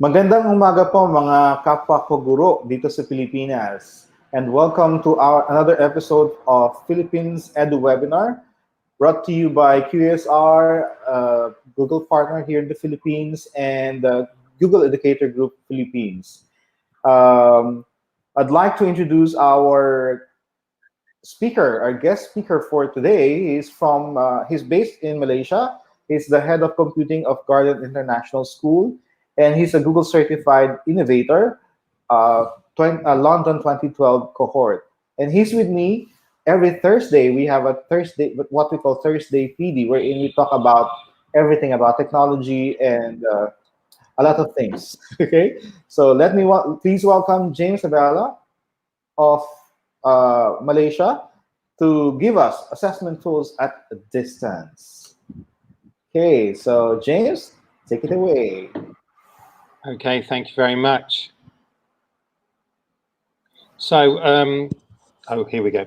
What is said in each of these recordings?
Magandang umaga po mga kapwa ko guro dito sa Pilipinas. And welcome to our another episode of Philippines Edu Webinar brought to you by QSR, Google partner here in the Philippines, and Google Educator Group Philippines. Um, I'd like to introduce our speaker, our guest speaker for today. He's based in Malaysia. He's the head of computing of Garden International School, and he's a Google certified innovator, London 2012 cohort. And he's with me every Thursday. We have a Thursday, what we call Thursday PD, wherein we talk about everything about technology and a lot of things. Okay, so please welcome James Abella of Malaysia to give us assessment tools at a distance. Okay, so James, take it away. Okay, thank you very much. So, here we go.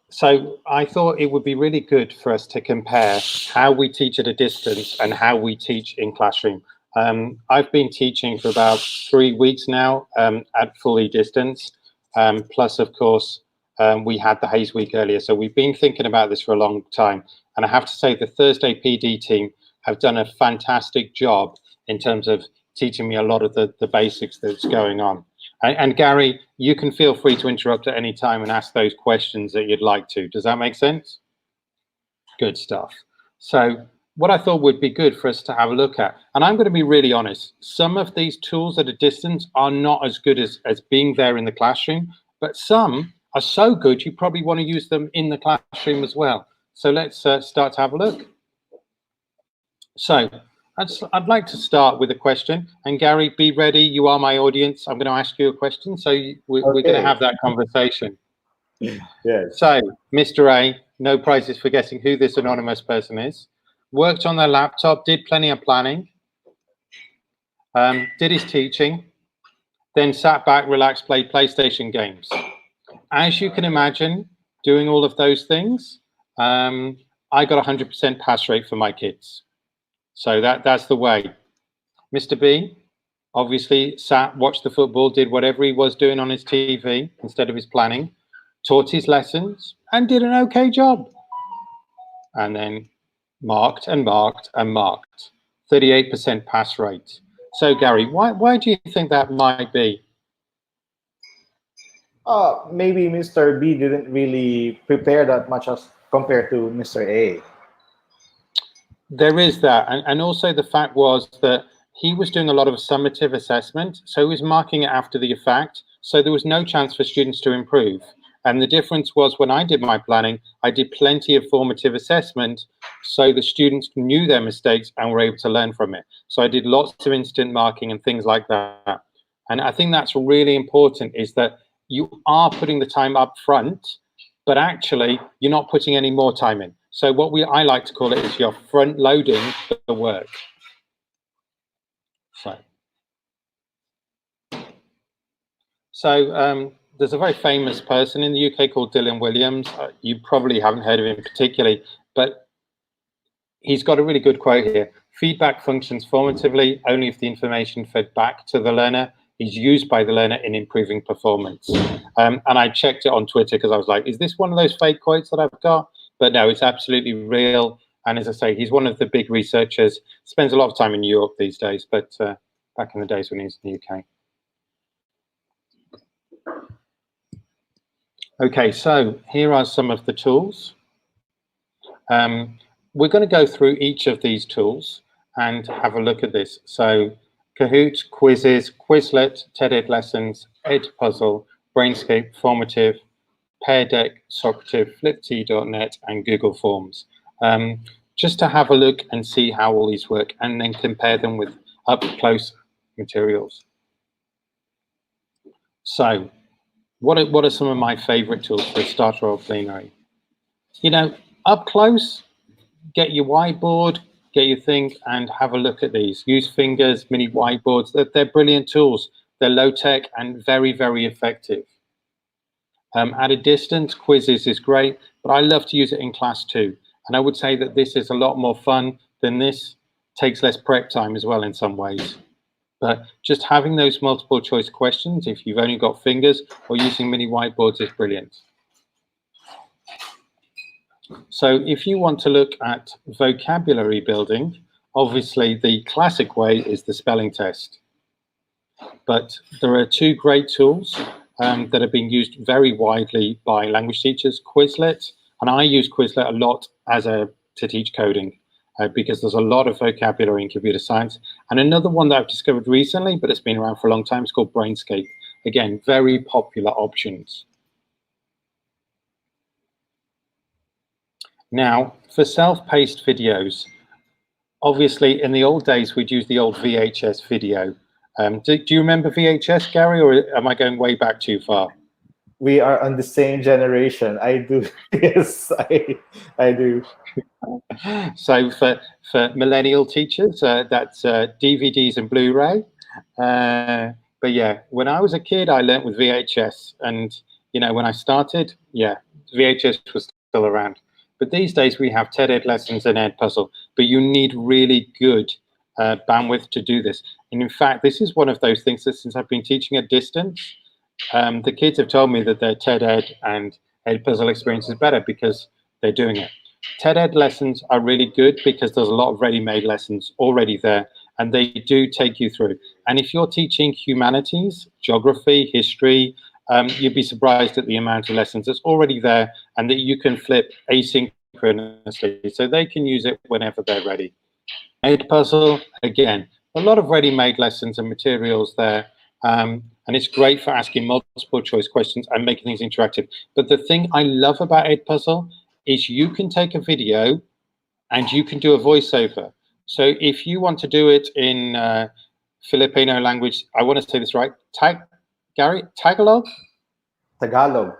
So I thought it would be really good for us to compare how we teach at a distance and how we teach in classroom. I've been teaching for about 3 weeks now at fully distance. Plus, of course, we had the Hayes Week earlier. So we've been thinking about this for a long time. And I have to say the Thursday PD team have done a fantastic job in terms of teaching me a lot of the basics that's going on. And Gary, you can feel free to interrupt at any time and ask those questions that you'd like to. Does that make sense? Good stuff. So what I thought would be good for us to have a look at, and I'm going to be really honest, some of these tools at a distance are not as good as being there in the classroom, but some are so good you probably want to use them in the classroom as well. So let's start to have a look. So I'd like to start with a question. And Gary, be ready. You are my audience. I'm going to ask you a question. So we're going to have that conversation. Yes. So, Mr. A, no prizes for guessing who this anonymous person is. Worked on their laptop, did plenty of planning, did his teaching, then sat back, relaxed, played PlayStation games. As you can imagine, doing all of those things, I got 100% pass rate for my kids. So that's the way. Mr. B obviously sat, watched the football, did whatever he was doing on his TV instead of his planning, taught his lessons, and did an okay job. And then marked and marked and marked. 38% pass rate. So Gary, why do you think that might be? Maybe Mr. B didn't really prepare that much as compared to Mr. A. There is that, and also the fact was that he was doing a lot of summative assessment, so he was marking it after the fact, so there was no chance for students to improve. And the difference was when I did my planning, I did plenty of formative assessment, so the students knew their mistakes and were able to learn from it. So I did lots of instant marking and things like that. And I think that's really important, is that you are putting the time up front, but actually you're not putting any more time in. So what I like to call it is you're front loading the work. So there's a very famous person in the UK called Dylan Williams. You probably haven't heard of him particularly, but he's got a really good quote here. Feedback functions formatively only if the information fed back to the learner is used by the learner in improving performance. And I checked it on Twitter because I was like, is this one of those fake quotes that I've got? But no, it's absolutely real. And as I say, he's one of the big researchers, spends a lot of time in Europe these days, but back in the days when he was in the UK. Okay, so here are some of the tools. We're going to go through each of these tools and have a look at this. So Kahoot, Quizzes, Quizlet, TED Lessons, Edpuzzle, Brainscape, Formative, Pear Deck, Socrative, Flippity.net, and Google Forms. Just to have a look and see how all these work and then compare them with up-close materials. So what are some of my favorite tools for a starter or plenary? You know, up close, get your whiteboard, get your thing, and have a look at these. Use fingers, mini whiteboards. They're brilliant tools. They're low tech and very, very effective. At a distance, Quizzes is great, but I love to use it in class too. And I would say that this is a lot more fun than this. Takes less prep time as well in some ways. But just having those multiple choice questions, if you've only got fingers or using mini whiteboards, is brilliant. So if you want to look at vocabulary building, obviously the classic way is the spelling test. But there are two great tools that are being used very widely by language teachers, Quizlet, and I use Quizlet a lot to teach coding because there's a lot of vocabulary in computer science. And another one that I've discovered recently, but it's been around for a long time, is called Brainscape. Again, very popular options. Now, for self-paced videos, obviously in the old days, we'd use the old VHS video. Do you remember VHS, Gary, or am I going way back too far? We are on the same generation. I do. Yes, I do. So for millennial teachers, that's DVDs and Blu-ray. But yeah, when I was a kid, I learnt with VHS, and you know, when I started, yeah, VHS was still around. But these days we have TED Ed lessons and Edpuzzle, but you need really good bandwidth to do this. And in fact, this is one of those things that since I've been teaching at distance, the kids have told me that their TED Ed and Edpuzzle experience is better because they're doing it. TED Ed lessons are really good because there's a lot of ready-made lessons already there, and they do take you through. And if you're teaching humanities, geography, history, you'd be surprised at the amount of lessons that's already there and that you can flip asynchronously, so they can use it whenever they're ready. Edpuzzle, again, a lot of ready-made lessons and materials there. And it's great for asking multiple choice questions and making things interactive. But the thing I love about Edpuzzle is you can take a video and you can do a voiceover. So if you want to do it in Filipino language, I want to say this right, Gary, Tagalog? Tagalog.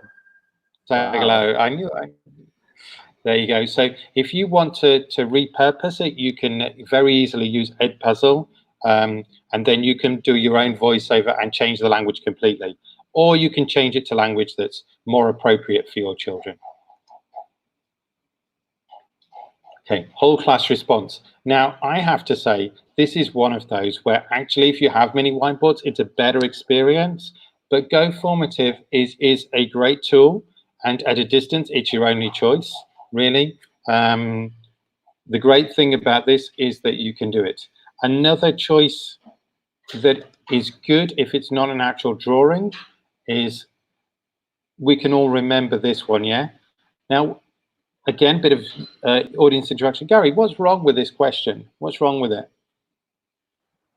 Tagalog, Wow. I knew. There you go. So if you want to repurpose it, you can very easily use Edpuzzle, and then you can do your own voiceover and change the language completely. Or you can change it to language that's more appropriate for your children. Okay, whole class response. Now, I have to say, this is one of those where actually if you have mini whiteboards, it's a better experience, but Go Formative is a great tool, and at a distance, it's your only choice, really. The great thing about this is that you can do it. Another choice that is good if it's not an actual drawing is, we can all remember this one, yeah? Now, again, bit of audience interaction. Gary, what's wrong with this question? What's wrong with it?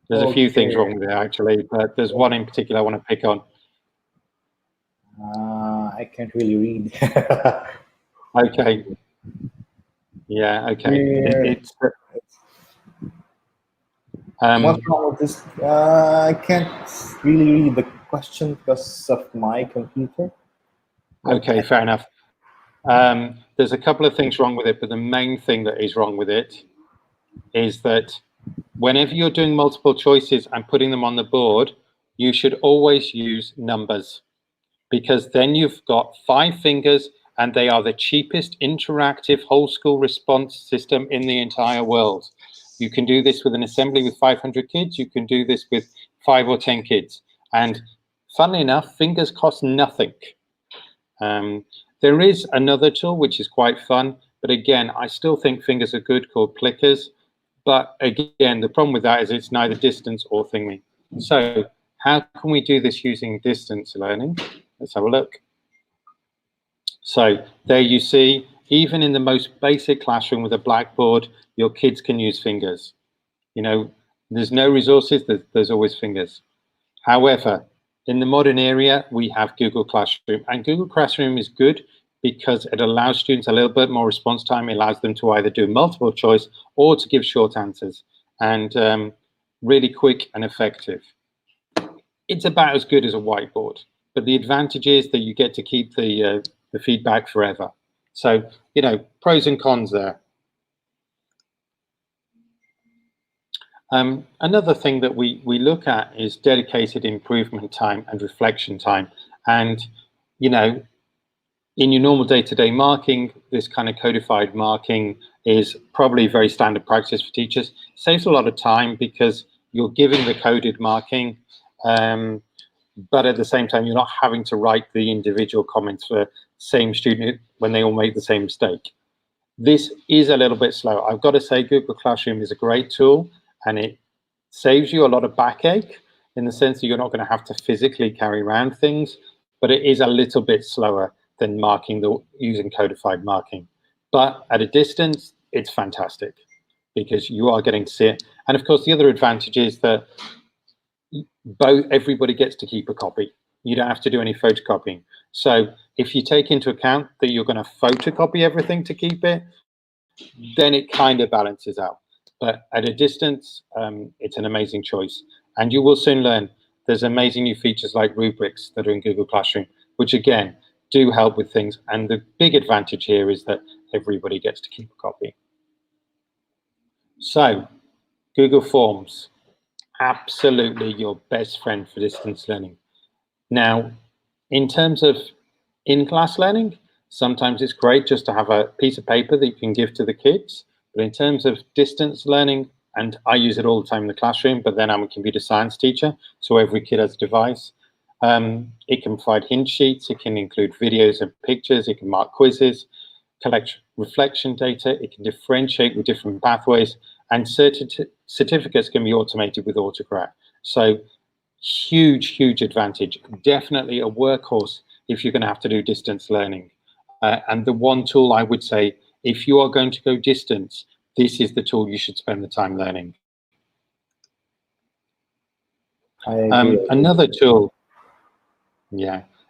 There's a few things wrong with it, actually, but there's one in particular I want to pick on. I can't really read. Okay. Yeah, okay. What's wrong with this? I can't really read the question because of my computer. Okay, fair enough. There's a couple of things wrong with it, but the main thing that is wrong with it is that whenever you're doing multiple choices and putting them on the board, you should always use numbers, because then you've got 5 fingers and they are the cheapest interactive whole school response system in the entire world. You can do this with an assembly with 500 kids. You can do this with 5 or 10 kids. And funnily enough, fingers cost nothing. There is another tool which is quite fun, but again, I still think fingers are good, called clickers. But again, the problem with that is it's neither distance or thingy. So how can we do this using distance learning? Let's have a look. So there you see, even in the most basic classroom with a blackboard, your kids can use fingers. You know, there's no resources, there's always fingers. However, in the modern area, we have Google Classroom, and Google Classroom is good because it allows students a little bit more response time. It allows them to either do multiple choice or to give short answers, and really quick and effective. It's about as good as a whiteboard, but the advantage is that you get to keep the feedback forever. So, you know, pros and cons there. Another thing that we look at is dedicated improvement time and reflection time. And, you know, in your normal day-to-day marking, this kind of codified marking is probably very standard practice for teachers. Saves a lot of time because you're giving the coded marking, but at the same time, you're not having to write the individual comments for same student when they all make the same mistake. This is a little bit slow. I've got to say Google Classroom is a great tool, and it saves you a lot of backache in the sense that you're not going to have to physically carry around things, but it is a little bit slower than using codified marking. But at a distance, it's fantastic because you are getting to see it. And of course, the other advantage is that everybody gets to keep a copy. You don't have to do any photocopying. So if you take into account that you're going to photocopy everything to keep it, then it kind of balances out. But at a distance, it's an amazing choice. And you will soon learn there's amazing new features like rubrics that are in Google Classroom, which again, do help with things. And the big advantage here is that everybody gets to keep a copy. So Google Forms, absolutely your best friend for distance learning. Now, in terms of in-class learning, sometimes it's great just to have a piece of paper that you can give to the kids. But in terms of distance learning, and I use it all the time in the classroom, but then I'm a computer science teacher, so every kid has a device. It can provide hint sheets, it can include videos and pictures, it can mark quizzes, collect reflection data, it can differentiate with different pathways, and certificates can be automated with Autocorrect. So huge advantage. Definitely a workhorse if you're going to have to do distance learning. And the one tool I would say, if you are going to go distance, this is the tool you should spend the time learning. Another tool,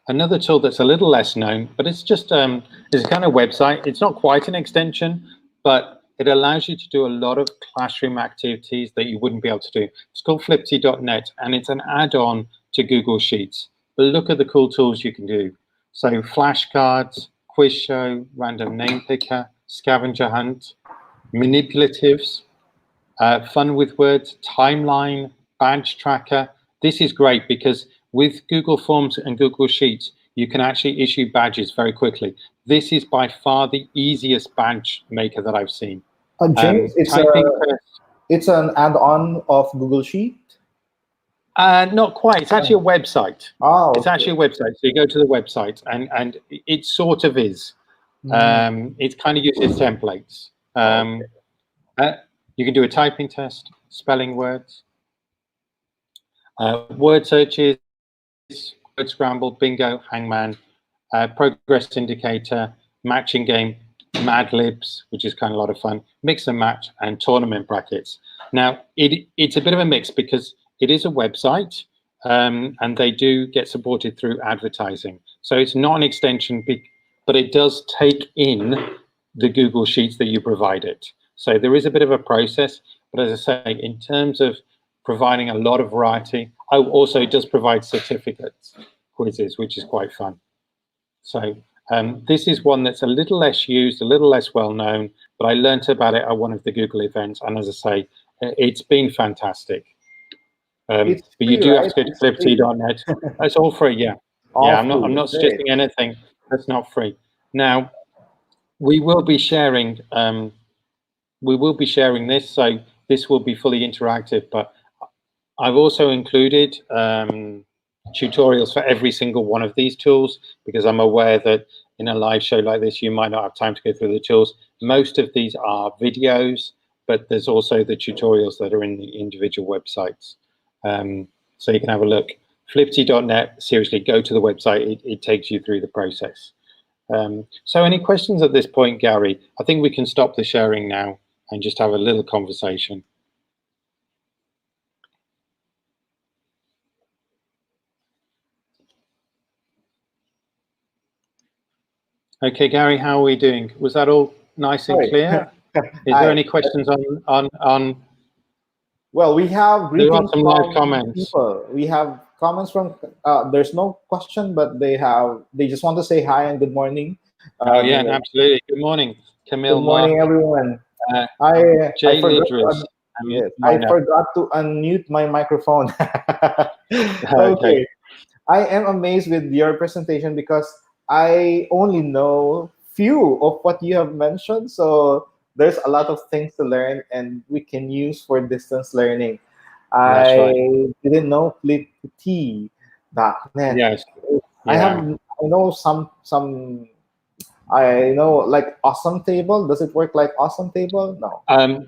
another tool that's a little less known, but it's just it's a kind of website. It's not quite an extension, but it allows you to do a lot of classroom activities that you wouldn't be able to do. It's called Flippity.net, and it's an add-on to Google Sheets. But look at the cool tools you can do. So flashcards, quiz show, random name picker, scavenger hunt, manipulatives, fun with words, timeline, badge tracker. This is great because with Google Forms and Google Sheets, you can actually issue badges very quickly. This is by far the easiest badge maker that I've seen. James, it's an add-on of Google Sheet? Not quite. It's actually a website. Oh, okay. It's actually a website. So you go to the website, and it sort of is. It kind of uses templates. You can do a typing test, spelling words, word searches, word scramble, bingo, hangman, progress indicator, matching game, Mad Libs, which is kind of a lot of fun, mix and match, and tournament brackets. Now, it's a bit of a mix because it is a website, and they do get supported through advertising. So it's not an extension, but it does take in the Google Sheets that you provide it. So there is a bit of a process, but as I say, in terms of providing a lot of variety, also it does provide certificates, quizzes, which is quite fun. So this is one that's a little less used, a little less well known, but I learned about it at one of the Google events, and as I say, it's been fantastic. But free, you do have to go to Flippity.net. It's all free, yeah. I'm not suggesting anything that's not free. Now, we will be sharing this, so this will be fully interactive, but I've also included tutorials for every single one of these tools, because I'm aware that in a live show like this, you might not have time to go through the tools. Most of these are videos, but there's also the tutorials that are in the individual websites. So you can have a look. Flippity.net, seriously, go to the website. It takes you through the process. So any questions at this point, Gary? I think we can stop the sharing now and just have a little conversation. Okay, Gary, how are we doing? Was that all nice and clear? Is there any questions on? Well, we have greetings some live comments. People. We have comments from. There's no question, but they just want to say hi and good morning. Yeah, absolutely. Good morning, Camille. Good morning, everyone. I forgot to unmute my microphone. Okay. I am amazed with your presentation because I only know few of what you have mentioned. So there's a lot of things to learn and we can use for distance learning. That's right. I didn't know Flippity.net. Yes. I have, Yeah. I know some, I know like Awesome Table. Does it work like Awesome Table? No.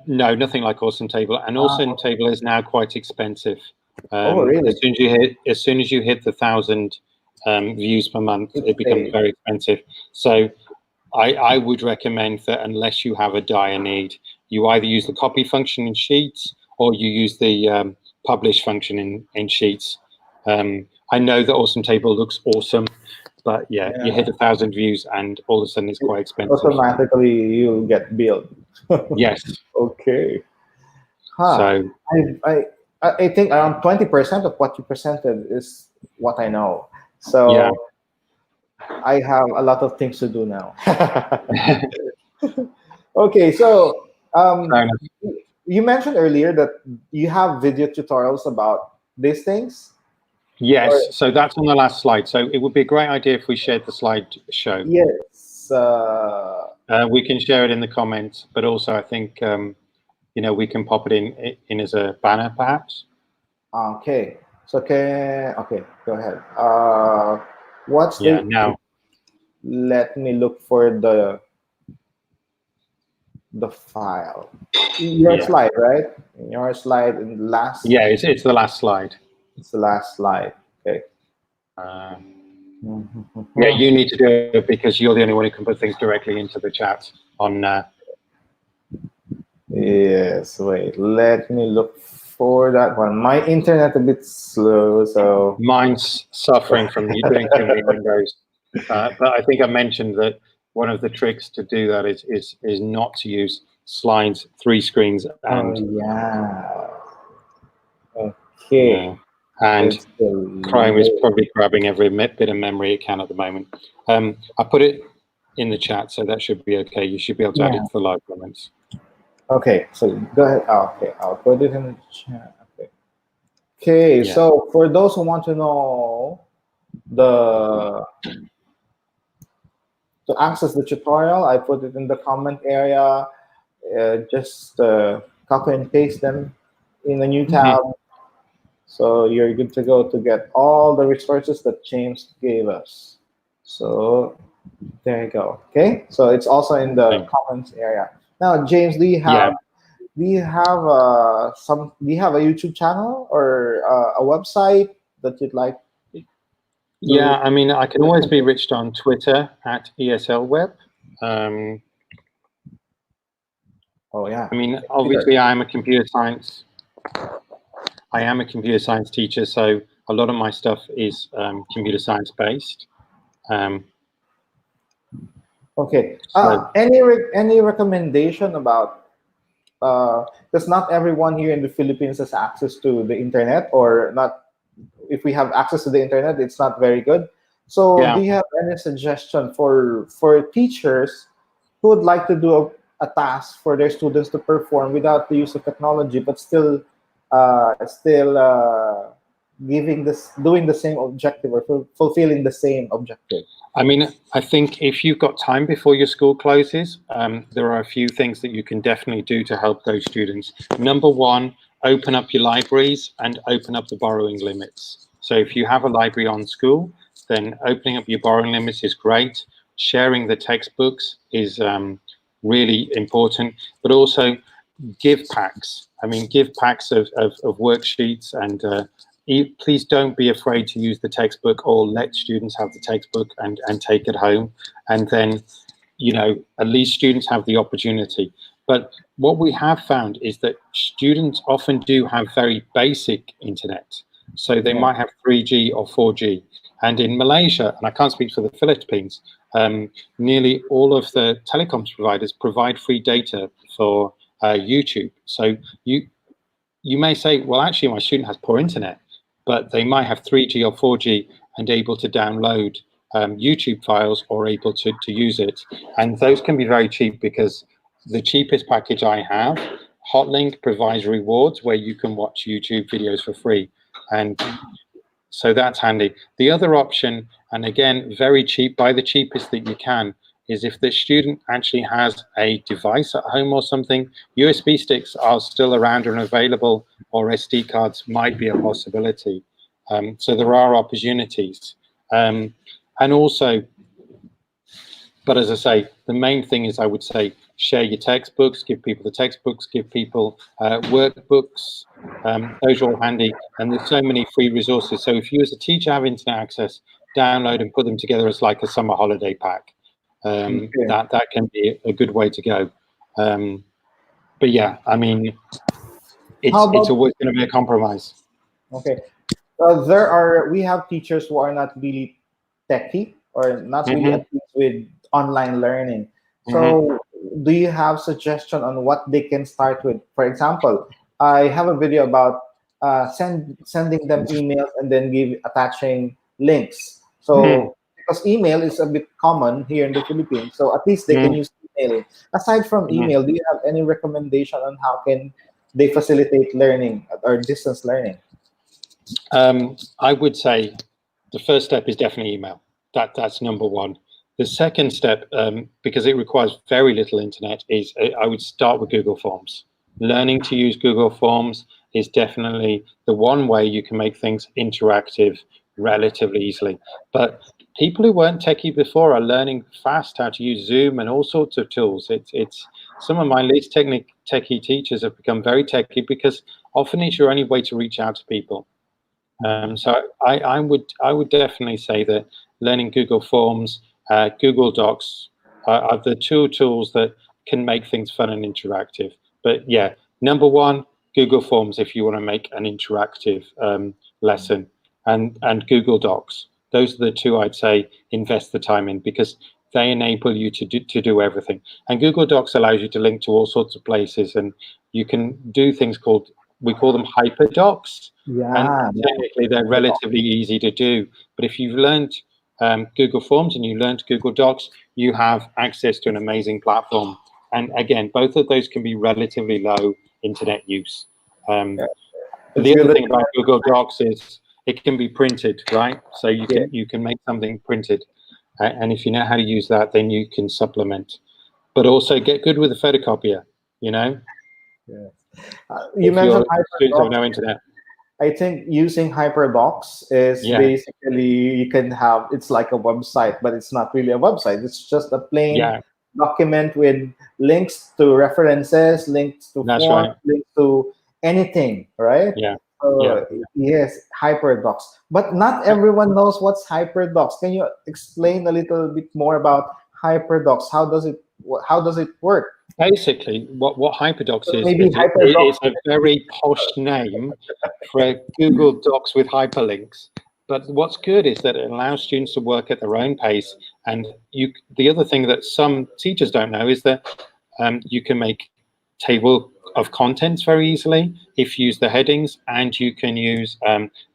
No, nothing like Awesome Table, and Awesome Okay. Table is now quite expensive. Oh, really? As soon as you hit the 1,000 views per month, It's it becomes paid. very expensive. So I would recommend that unless you have a dire need, you either use the copy function in Sheets or you use the publish function in Sheets. I know that Awesome Table looks awesome, but yeah, you hit Yeah. 1,000 views and all of a sudden it's quite expensive. Automatically you get billed. Yes. Okay. Huh. So I, I I think around 20% of what you presented is what I know. yeah. So I have a lot of things to do now. Okay, so Fair enough. you mentioned earlier that you have video tutorials about these things. Or Yes, so that's on the last slide. So it would be a great idea if we shared the slide show. yes. We can share it in the comments, but also I think we can pop it in as a banner, perhaps. Okay. So okay, go ahead. What's Yeah. the Now, let me look for the file. Your yeah, slide, right? Your slide in the last, yeah, it's the last slide. it's the last slide. Okay. Uh, yeah, Mhm. you need to do it because you're the only one who can put things directly into the chat on. Yes, wait. Let me look for that one. My internet a bit slow, so Mine's suffering from you doing too many windows, but I think I mentioned that one of the tricks to do that is not to use slides, three screens, oh and yeah. yeah, Okay. and It's the Chrome is load. probably grabbing every bit of memory it can at the moment. I put it in the chat, so that should be okay. You should be able to add it Yeah. to the live comments. Okay, so go ahead. Oh, okay, I'll put it in the chat. Okay. Okay, Yeah. so for those who want to know the to access the tutorial, I put it in the comment area. Just copy and paste them in a new Mhm. tab. So you're good to go to get all the resources that James gave us. So there you go. Okay, so it's also in the Okay. comments area. Now, James, Yeah. do you have a YouTube channel or a website that you'd like Yeah, to? I mean, I can always be reached on Twitter at ESLWeb. Um, Oh yeah, I mean, Twitter. obviously, I am a computer science. I am a computer science teacher, so a lot of my stuff is computer science based. Um, Okay. so Any recommendation about because not everyone here in the Philippines has access to the internet, or not. If we have access to the internet, it's not very good. So, do yeah, you have any suggestion for teachers who would like to do a task for their students to perform without the use of technology, but still giving this doing the same objective or fulfilling the same objective? I mean, I think if you've got time before your school closes, there are a few things that you can definitely do to help those students. Number one, open up your libraries and open up the borrowing limits. So if you have a library on school, then opening up your borrowing limits is great. Sharing the textbooks is really important, but also give packs. I mean, give packs of worksheets and please don't be afraid to use the textbook or let students have the textbook and take it home. And then, at least students have the opportunity. But what we have found is that students often do have very basic internet. So they Yeah. might have 3G or 4G. And in Malaysia, and I can't speak for the Philippines, nearly all of the telecoms providers provide free data for YouTube. So you may say, well, actually, my student has poor internet, but they might have 3G or 4G and able to download YouTube files or able to use it. And those can be very cheap because the cheapest package I have, Hotlink, provides rewards where you can watch YouTube videos for free. And so that's handy. The other option, and again, very cheap, buy the cheapest that you can, is if the student actually has a device at home or something, USB sticks are still around and available, or SD cards might be a possibility. So there are opportunities. And also, but as I say, the main thing is I would say share your textbooks, give people the textbooks, give people workbooks. Those are all handy. And there's so many free resources. So if you as a teacher have internet access, download and put them together as like a summer holiday pack. Okay. That can be a good way to go. But yeah, I mean, How it's about always going to be a compromise. okay? We have teachers who are not really techy or not really Hmm. at least with online learning. Hmm. So, do you have suggestion on what they can start with? For example, I have a video about sending them emails and then give attaching links. Hmm. So, because email is a bit common here in the Philippines, so at least they can use email. Aside from Hmm. email, do you have any recommendation on how can they facilitate learning or distance learning? I would say the first step is definitely email. That's number one. The second step, because it requires very little internet, is I would start with Google Forms. Learning to use Google Forms is definitely the one way you can make things interactive relatively easily. But people who weren't techie before are learning fast how to use Zoom and all sorts of tools. It's some of my least techie teachers have become very techie because often it's your only way to reach out to people. So I would definitely say that learning Google Forms, Google Docs are the two tools that can make things fun and interactive. But yeah, number one, Google Forms if you want to make an interactive lesson, and Google Docs. Those are the two I'd say invest the time in because they enable you to do everything. And Google Docs allows you to link to all sorts of places, and you can do things called we call them hyperdocs, and Yeah, technically they're relatively easy to do. But if you've learned Google Forms and you learned Google Docs, you have access to an amazing platform. And again, both of those can be relatively low internet use. yeah. But It's the good other that thing about Google Docs is it can be printed, right? So yeah, you can make something printed, and if you know how to use that, then you can supplement. But also get good with a photocopier. You know, yeah. You if mentioned your students have HyperDocs. no internet, I think using HyperDocs is yeah, basically you can have it's like a website, but it's not really a website. It's just a plain yeah, document with links to references, links to that's forms, right. links to anything, right? Yeah, yeah. So yes, HyperDocs. But not everyone knows what's HyperDocs. Can you explain a little bit more about HyperDocs? How does it work? Basically, what HyperDocs So maybe is HyperDocs. it's a very posh name for Google Docs with hyperlinks. But what's good is that it allows students to work at their own pace. And the other thing that some teachers don't know is that you can make table of contents very easily if you use the headings, and you can use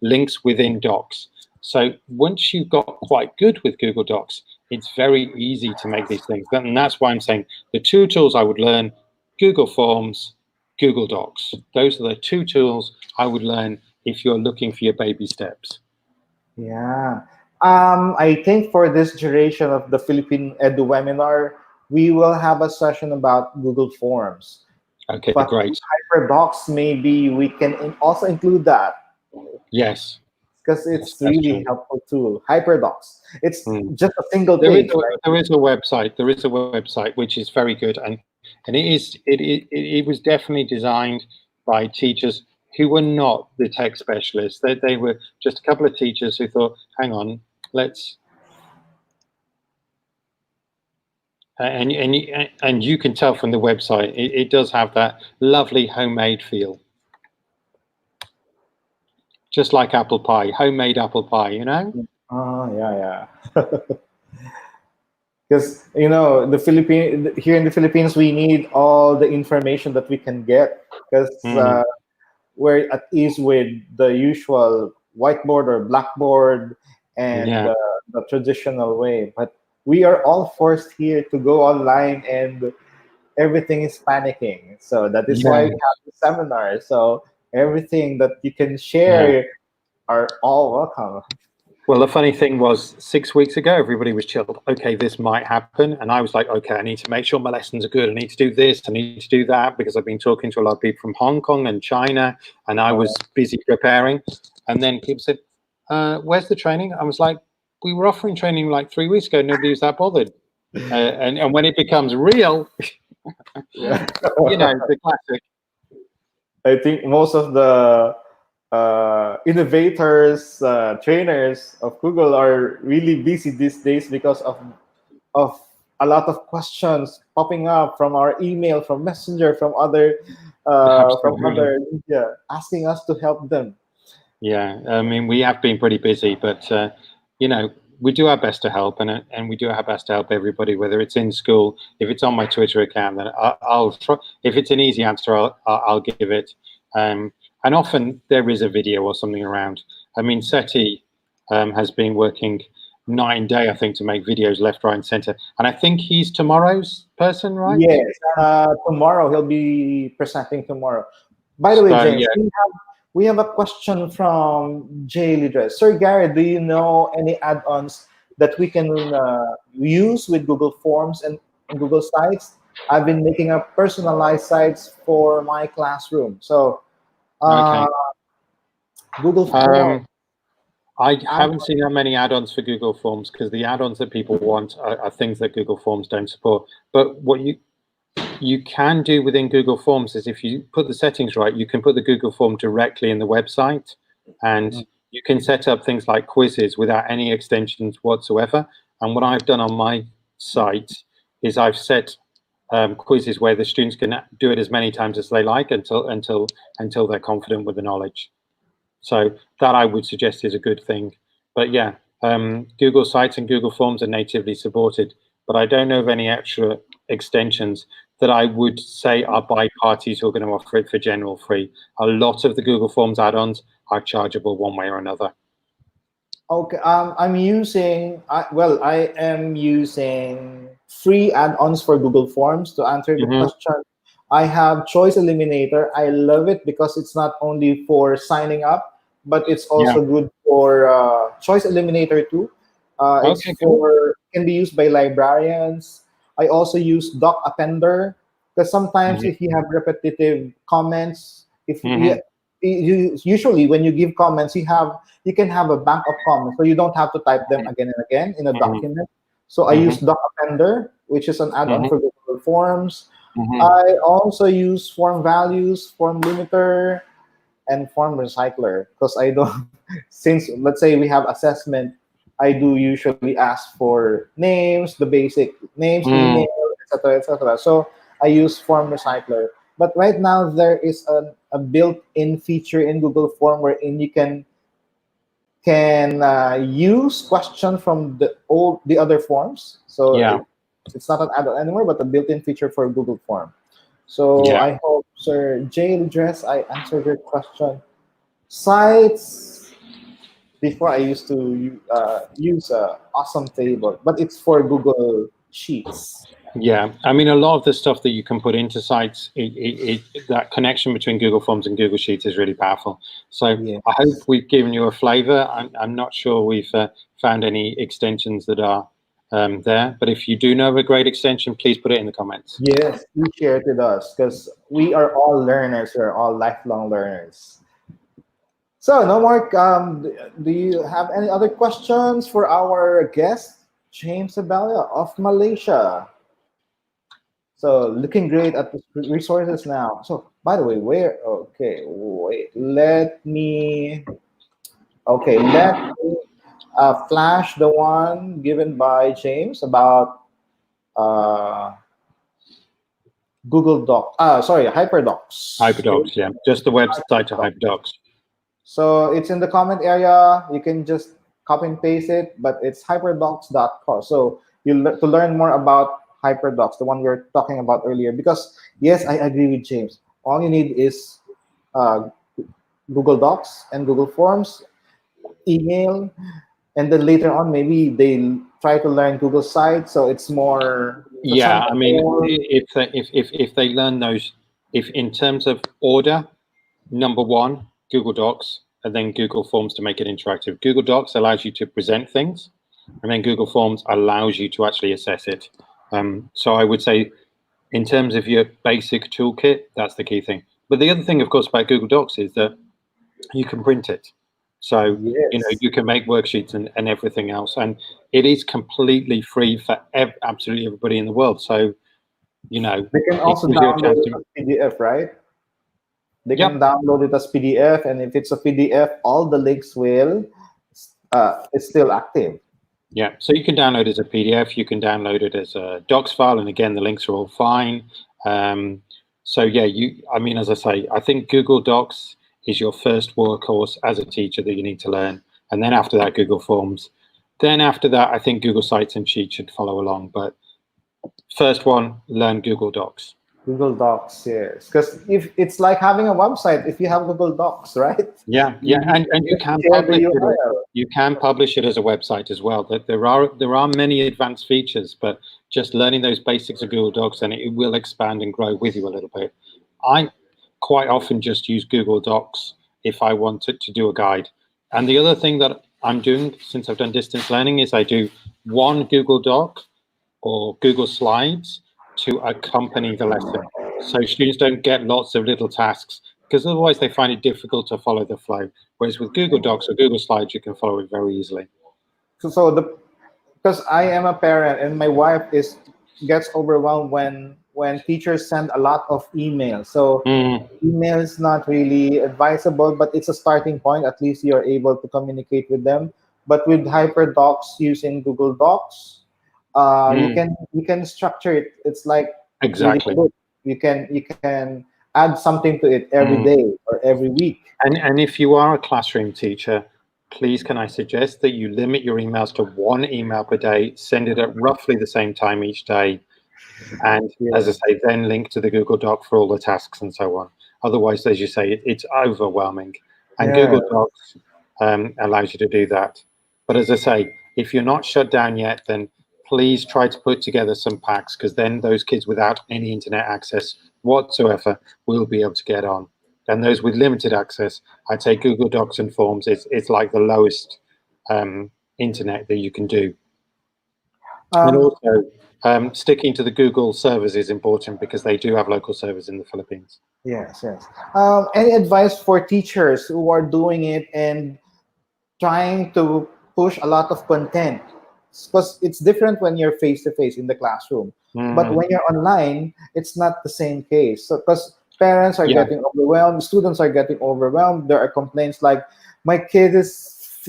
links within docs. So once you've got quite good with Google Docs, it's very easy to make these things. And that's why I'm saying the two tools I would learn: Google Forms, Google Docs. Those are the two tools I would learn if you're looking for your baby steps. Yeah. I think for this duration of the Philippine Edu webinar, we will have a session about Google Forms. Okay, But great. HyperDocs, maybe we can also include that Yes, because yes, it's that's really true. helpful tool. HyperDocs. It's Mm. just a single page, right? There is a website. There is a website which is very good, and it was definitely designed by teachers who were not the tech specialists. They were just a couple of teachers who thought, "Hang on, let's." And you can tell from the website, it does have that lovely homemade feel, just like apple pie, homemade apple pie. You know? Oh, yeah, yeah. Because here in the Philippines, we need all the information that we can get. Because Mm, we're at ease with the usual whiteboard or blackboard and yeah, the traditional way. But we are all forced here to go online and everything is panicking. So that is why we yeah, have the seminar. So everything that you can yeah. share are all welcome. Well, the funny thing was 6 weeks ago, everybody was chilled. Okay, this might happen. And I was like, okay, I need to make sure my lessons are good. I need to do this. I need to do that because I've been talking to a lot of people from Hong Kong and China, and I was busy preparing. And then people said, where's the training? I was like, we were offering training like 3 weeks ago. Nobody was that bothered. And when it becomes real, Yeah. the classic. I think most of the innovators, trainers of Google are really busy these days because of a lot of questions popping up from our email, from Messenger, from Absolutely. other media, asking us to help them. Yeah, I mean, we have been pretty busy, but we do our best to help, and we do our best to help everybody, whether it's in school. If it's on my Twitter account, then I'll try. If it's an easy answer, I'll give it. And often there is a video or something around. I mean, SETI has been working night and day, I think, to make videos left, right, and center. And I think he's tomorrow's person, right? Yes, tomorrow he'll be presenting tomorrow. By the way, So James, yeah. we have a question from Jay Lidres. Sir Gary, do you know any add-ons that we can use with Google Forms and Google Sites? I've been making a personalized sites for my classroom. So Okay. Google Forms. I haven't seen that many add-ons for Google Forms because the add-ons that people want are things that Google Forms don't support. But what you can do within Google Forms is if you put the settings right, you can put the Google form directly in the website, and you can set up things like quizzes without any extensions whatsoever. And what I've done on my site is I've set quizzes where the students can do it as many times as they like until they're confident with the knowledge. So that I would suggest is a good thing. But yeah, Google Sites and Google Forms are natively supported, but I don't know of any extra extensions that I would say are by parties who are going to offer it for general free. A lot of the Google Forms add-ons are chargeable one way or another. Okay, I am using free add-ons for Google Forms to answer the question. I have Choice Eliminator. I love it because it's not only for signing up, but it's also good for Choice Eliminator too. It's Okay, cool. for can be used by librarians. I also use Doc Appender because sometimes if you have repetitive comments, if you usually when you give comments, you can have a bank of comments, so you don't have to type them again and again in a document. So I use Doc Appender, which is an add-on for Google Forms. I also use Form Values, Form Limiter, and Form Recycler because I don't. Since let's say we have assessment, I do usually ask for names, the basic names, email, etc., etc. So I use Form Recycler. But right now there is a built-in feature in Google Form wherein you can use question from the other forms. So it's not an add-on anymore, but a built-in feature for Google Form. So I hope, Sir Jay Dress, I answered your question. Sites. Before I used to use Awesome Table, but it's for Google Sheets. Yeah, I mean, a lot of the stuff that you can put into sites, that connection between Google Forms and Google Sheets is really powerful. So I hope we've given you a flavor. I'm not sure we've found any extensions that are there, but if you do know of a great extension, please put it in the comments. Yes, please share it with us because we are all learners. We're all lifelong learners. So, no more. Do you have any other questions for our guest, James Abella of Malaysia? So, looking great at the resources now. So, by the way, where? Okay, wait. Let me flash the one given by James about uh, Google Doc. Sorry, HyperDocs. HyperDocs, yeah, just the website to HyperDocs. So it's in the comment area. You can just copy and paste it, but it's hyperdocs.co. So to learn more about HyperDocs, the one we were talking about earlier. Because yes, I agree with James. All you need is uh, Google Docs and Google Forms, email, and then later on maybe they try to learn Google Sites. So it's more. Yeah, I mean, if they learn those, if in terms of order, number one, Google Docs, and then Google Forms to make it interactive. Google Docs allows you to present things, and then Google Forms allows you to actually assess it. So I would say, in terms of your basic toolkit, that's the key thing. But the other thing, of course, about Google Docs is that you can print it. So, Yes. you can make worksheets and everything else. And it is completely free for absolutely everybody in the world. So, They can it also gives you a download chance it to, as PDF, right? They can yep. download it as PDF, and if it's a PDF, all the links will it's still active. Yeah, so you can download it as a PDF, you can download it as a docs file, and again, the links are all fine. So yeah, as I say, I think Google Docs is your first workhorse as a teacher that you need to learn. And then after that, Google Forms. Then after that, I think Google Sites and Sheets should follow along. But first one, learn Google Docs. Google Docs, yes. Because if it's like having a website, if you have Google Docs, right? Yeah, You and you just can share the publish it. URL. You can publish it as a website as well. That there are many advanced features, but just learning those basics of Google Docs, and it will expand and grow with you a little bit. I quite often just use Google Docs if I wanted to do a guide. And the other thing that I'm doing since I've done distance learning is I do one Google Doc or Google Slides to accompany the lesson. So students don't get lots of little tasks, because otherwise they find it difficult to follow the flow. Whereas with Google Docs or Google Slides, you can follow it very easily. So because I am a parent and my wife gets overwhelmed when teachers send a lot of emails. So email is not really advisable, but it's a starting point. At least you're able to communicate with them. But with HyperDocs using Google Docs, you can structure it. It's like reading a Exactly. book. You can add something to it every Mm. day or every week. And if you are a classroom teacher, please can I suggest that you limit your emails to one email per day, send it at roughly the same time each day, and as I Yeah. say, then link to the Google Doc for all the tasks and so on. Otherwise, as you say, it's overwhelming. And Yeah. Google Docs allows you to do that. But as I say, if you're not shut down yet, then please try to put together some packs, because then those kids without any internet access whatsoever will be able to get on. And those with limited access, I'd say Google Docs and Forms it's like the lowest internet that you can do. And Um, also, sticking to the Google servers is important, because they do have local servers in the Philippines. yes, yes. Any advice for teachers who are doing it and trying to push a lot of content? Because it's different when you're face to face in the classroom, but when you're online, it's not the same case. So because parents are Yeah. getting overwhelmed, students are getting overwhelmed. There are complaints like, my kid is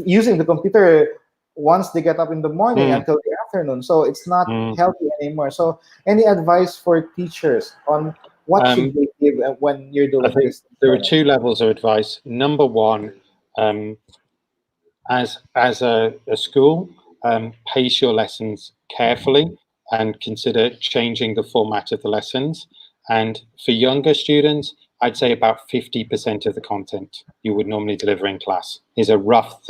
using the computer once they get up in the morning Mm. until the afternoon, so it's not Mm. healthy anymore. So any advice for teachers on what should they give when you're I doing think distance there are learning? two levels of advice. Number one, as a school, pace your lessons carefully and consider changing the format of the lessons. And for younger students, I'd say about 50% of the content you would normally deliver in class is a rough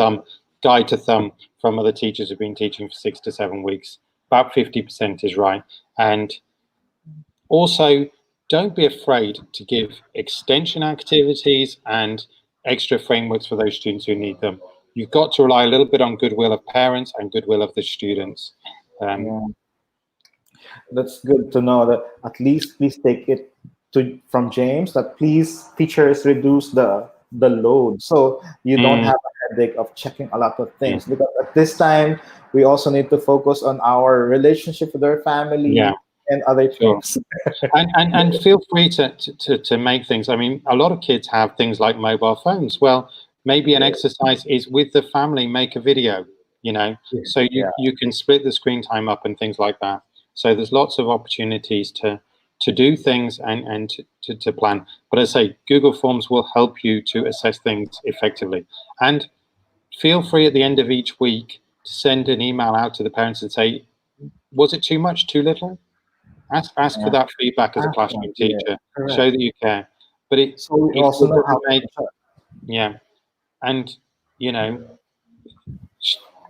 guide to thumb from other teachers who've been teaching for 6 to 7 weeks. About 50% is right. And also, don't be afraid to give extension activities and extra frameworks for those students who need them. You've got to rely a little bit on goodwill of parents and goodwill of the students. Yeah. That's good to know that at least please take it from James that please teachers reduce the load so you don't Mm, have a headache of checking a lot of yeah, things, because at this time we also need to focus on our relationship with our yeah, family and other sure. things. And feel free to make things. I mean, a lot of kids have things like mobile phones. Well, maybe an exercise is with the family, make a video, so Yeah. you can split the screen time up and things like that. So there's lots of opportunities to do things and to plan. But as I say, Google Forms will help you to assess things effectively. And feel free at the end of each week to send an email out to the parents and say, was it too much, too little? Ask for Yeah. that feedback as a Awesome. classroom Yeah. teacher. Correct. Show that you care. But So we if also it know how doesn't to make, adjust. yeah, and you know,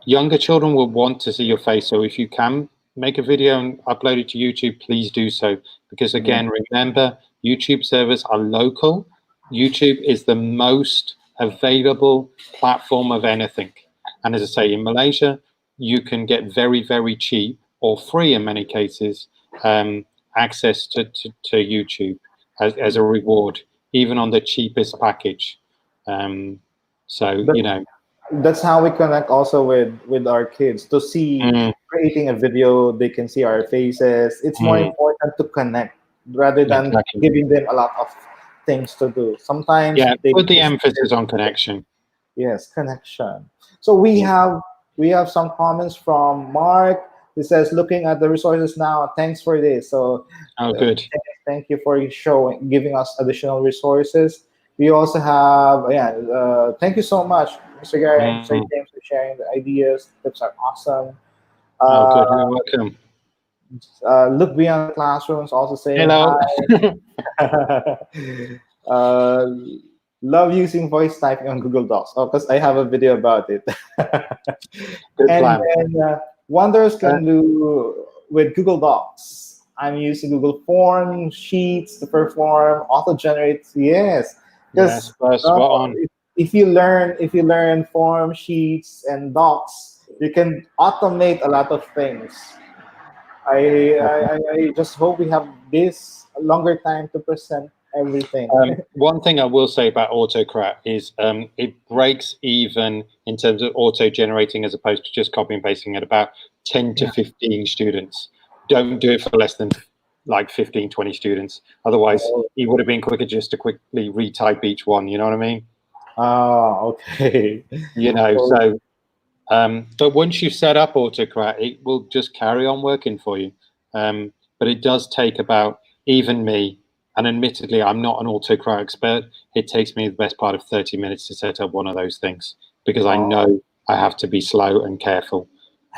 younger children will want to see your face. So if you can make a video and upload it to YouTube, please do so. Because Yeah. again, remember, YouTube servers are local. YouTube is the most available platform of anything. And as I say, in Malaysia, you can get very, very cheap or free in many cases access to YouTube as a reward, even on the cheapest package. So, That, you know. that's how we connect also with our kids to see Mm, creating a video. They can see our faces. It's more mm, important to connect rather than exactly. giving them a lot of things to do. Sometimes Yeah, they put the just emphasis on connection. yes, connection. So Yeah. we have some comments from Mark. He says, looking at the resources now, thanks for this. So Oh, uh, good. thank you for showing, giving us additional resources. We also have, thank you so much, Mr. Gary and Mr. Mm, James, for sharing the ideas. Tips are awesome. oh, Uh, good. You're welcome. look beyond the classrooms, also saying Hello. hi. uh, love using voice typing on Google Docs. Oh, because I have a video about it. Good And plan. then wonders Uh, can do with Google Docs. I'm using Google Form Sheets to perform auto generate. Yes, yes, because spot on. if you learn Form Sheets and Docs, you can automate a lot of things. I just hope we have this longer time to present everything. One thing I will say about Autocrat is it breaks even in terms of auto-generating as opposed to just copy and pasting at about 10 to Yeah. 15 students. Don't do it for less than like 15, 20 students. Otherwise, Oh, it would have been quicker just to quickly retype each one. You know what I mean? okay. You know, So, so but once you've set up Autocrat, it will just carry on working for you. But it does take about, even me, and admittedly, I'm not an Autocrat expert. It takes me the best part of 30 minutes to set up one of those things because I oh, know I have to be slow and careful.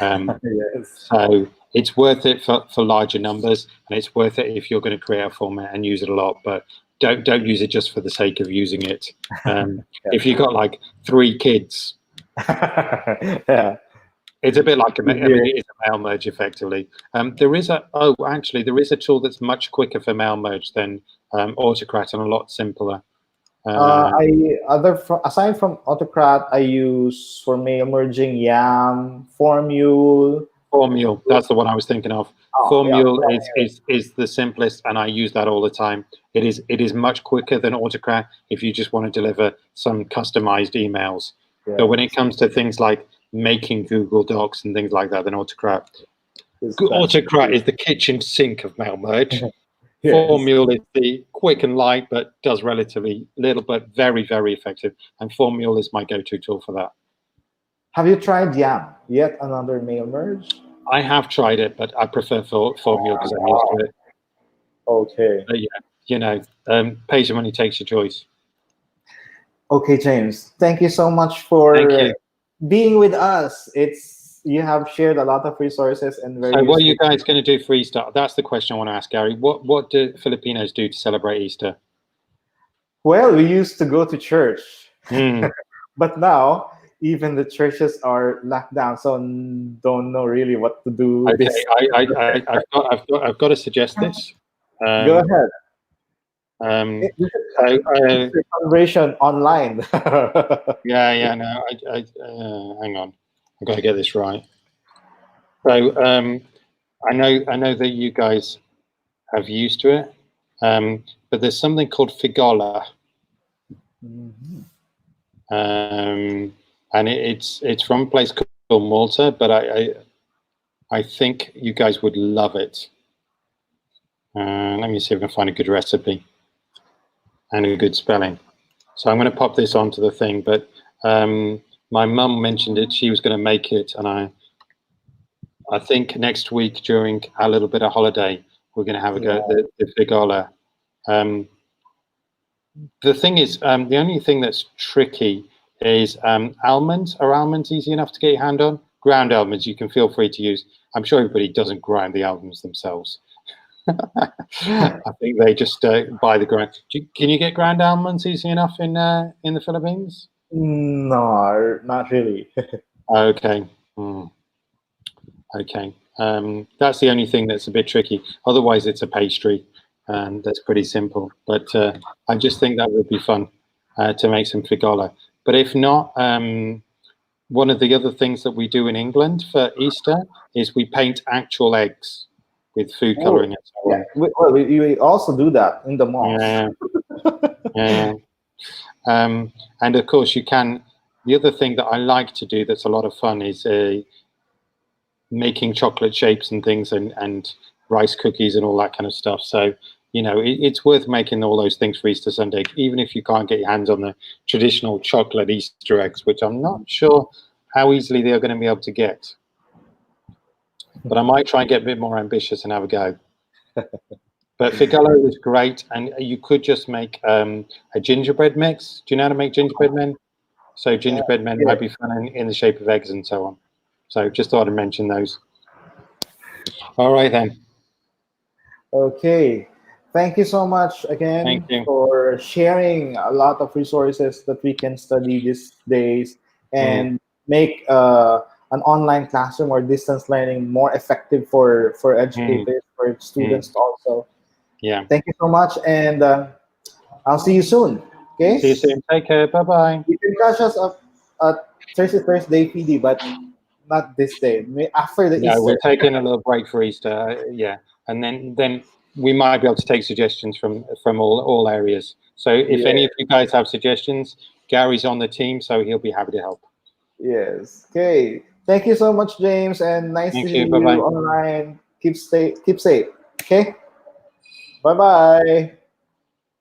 Um, yes. so it's worth it for larger numbers, and it's worth it if you're going to create a format and use it a lot. But don't use it just for the sake of using it. If you've got like 3 kids, Yeah. it's a bit like I Yeah. mean, it is a mail merge effectively. Actually, there is a tool that's much quicker for mail merge than Autocrat and a lot simpler. Um, Aside from Autocrat, I use for mail merging Yam, Formule. Formule, that's the one I was thinking of. Oh, yeah, Formule Formule. is the simplest, and I use that all the time. It is much quicker than Autocrat if you just want to deliver some customized emails. But when it Yes, comes to things like making Google Docs and things like that, then it's best. Autocrat is the kitchen sink of mail merge. Yes. Formule is the quick and light, but does relatively little, but very, very effective. And Formule is my go-to tool for that. Have you tried Yam? Yet another mail merge? I have tried it, but I prefer Formule because I'm used to it. Okay. But yeah, you know, pays your money, takes your choice. Okay, James. Thank you so much Thank for you. being with us. It's you have shared a lot of resources and very So, what are you useful. guys going to do for Easter? That's the question I want to ask, Gary. What do Filipinos do to celebrate Easter? Well, we used to go to church, Hmm. but now even the churches are locked down, so don't know really what to do. Okay, This I've got to suggest this. go Um, ahead. um, This is so, Easter celebration online. yeah, no, hang on, I've got to get this right. So, I know that you guys have used to it, but there's something called Figola, Mhm. and it's from a place called Malta, but I think you guys would love it. Let me see if I can find a good recipe and a good spelling. So I'm going to pop this onto the thing, but my mum mentioned it. She was going to make it, and I think next week during our little bit of holiday, we're going to have a go at Yeah. the Figola. Um, the thing is, the only thing that's tricky is almonds. Are almonds easy enough to get your hand on? Ground almonds, you can feel free to use. I'm sure everybody doesn't grind the almonds themselves. I think they just buy the ground. Can you get ground almonds easy enough in the Philippines? No, not really. Okay. Hmm. Okay. That's the only thing that's a bit tricky. Otherwise, it's a pastry, and that's pretty simple. But I just think that would be fun. to make some frigola. But if not, one of the other things that we do in England for Easter is we paint actual eggs with food Oh, coloring and so yeah. on. We also do that in the malls. Yeah, yeah. And of course, you can. The other thing that I like to do that's a lot of fun is making chocolate shapes and things, and rice cookies and all that kind of stuff. So, it's worth making all those things for Easter Sunday, even if you can't get your hands on the traditional chocolate Easter eggs, which I'm not sure how easily they're going to be able to get. But I might try and get a bit more ambitious and have a go. But Figaro is great, and you could just make a gingerbread mix. Do you know how to make gingerbread men? So gingerbread men Yeah. might be fun in the shape of eggs and so on. So just thought I'd mention those. All right then. Okay. Thank you so much Thank again you. for sharing a lot of resources that we can study these days Mm, and make an online classroom or distance learning more effective for mm, educators, for mm. students also. Yeah. Thank you so much, and I'll see you soon. Okay? See you soon. Take care. Bye bye. You can catch us up at Thursday PD, but not this day. After the No, we're Easter. taking a little break for Easter. Yeah, and then we might be able to take suggestions from all areas. So if Yeah. any of you guys have suggestions, Gary's on the team, so he'll be happy to help. Yes. Okay. Thank you so much, James, and nice to Thank see you. Bye you bye. online. Keep safe. Okay. Bye bye.